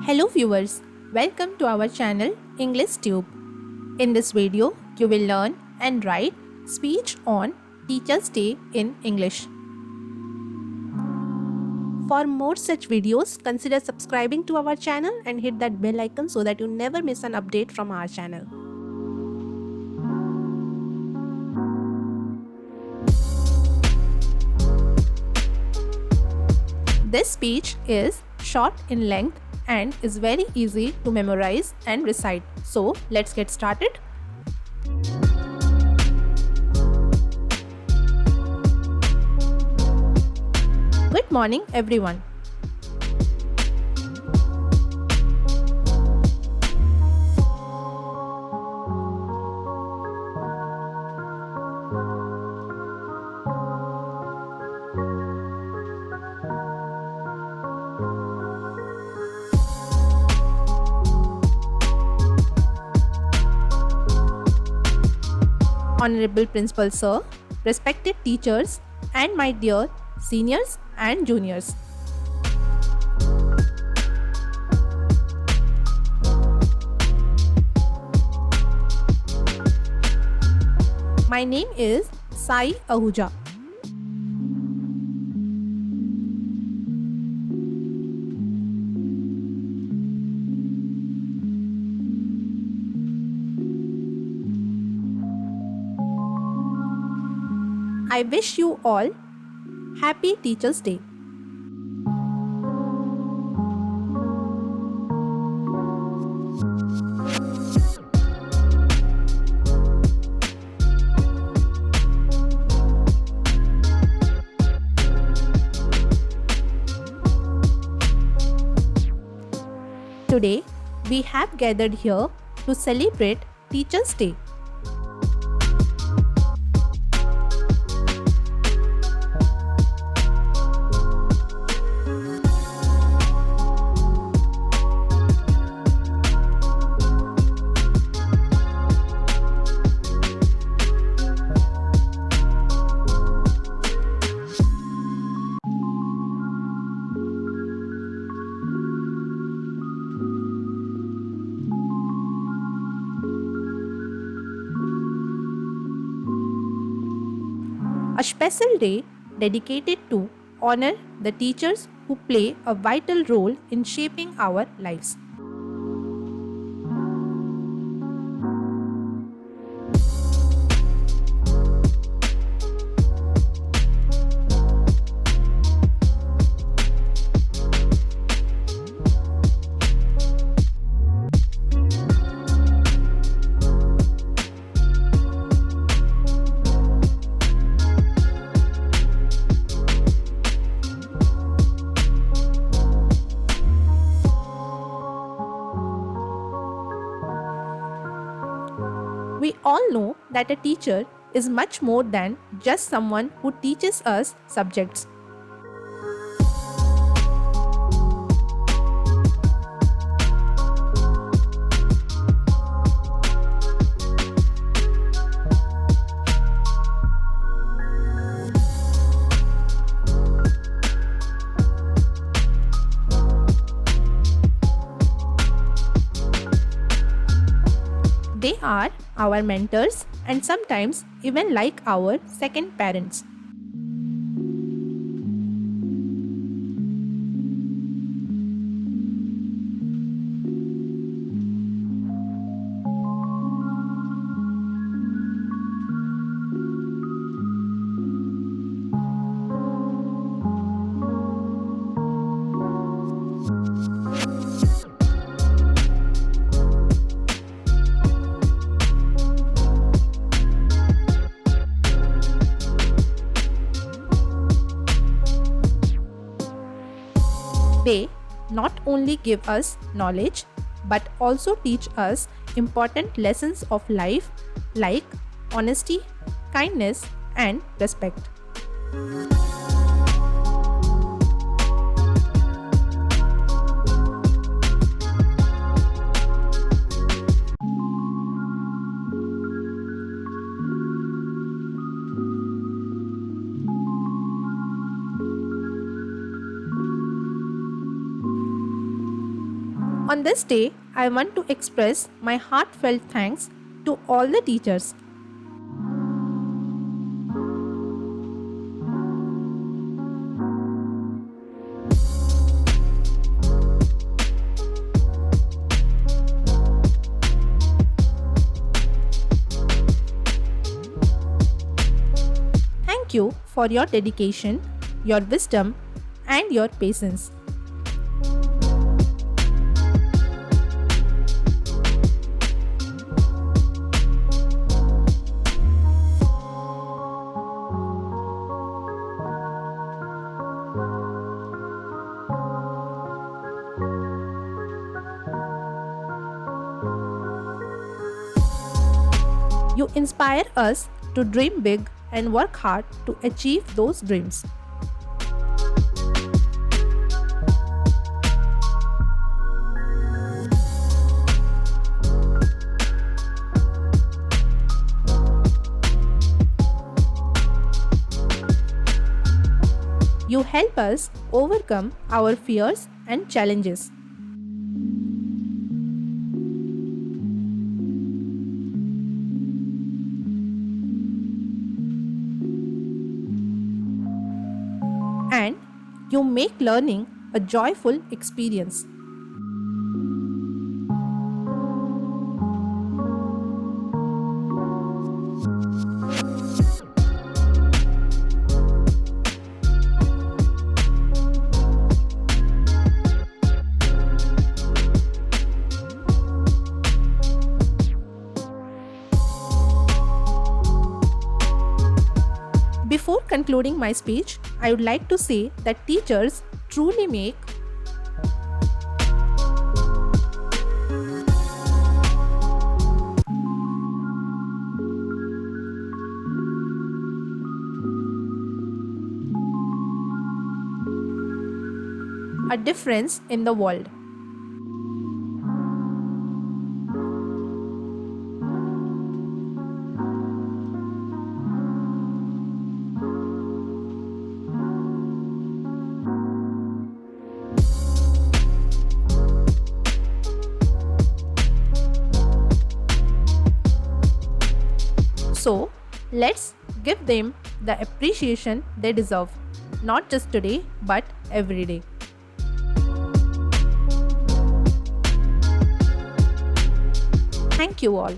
Hello viewers, welcome to our channel English Tube. In this video, you will learn and write speech on Teacher's Day in English. For more such videos, consider subscribing to our channel and hit that bell icon so that you never miss an update from our channel. This speech is short in length and is very easy to memorize and recite. So let's get started. Good morning, everyone. Honorable Principal Sir, respected teachers, and my dear seniors and juniors. My name is Sai Ahuja. I wish you all Happy Teacher's Day. Today, we have gathered here to celebrate Teacher's Day. A special day dedicated to honor the teachers who play a vital role in shaping our lives. We all know that a teacher is much more than just someone who teaches us subjects. They are our mentors and sometimes even like our second parents. They not only give us knowledge but also teach us important lessons of life like honesty, kindness, and respect. On this day, I want to express my heartfelt thanks to all the teachers. Thank you for your dedication, your wisdom, and your patience. You inspire us to dream big and work hard to achieve those dreams. You help us overcome our fears and challenges. And you make learning a joyful experience. Before concluding my speech, I would like to say that teachers truly make a difference in the world. So, let's give them the appreciation they deserve, not just today, but every day. Thank you all.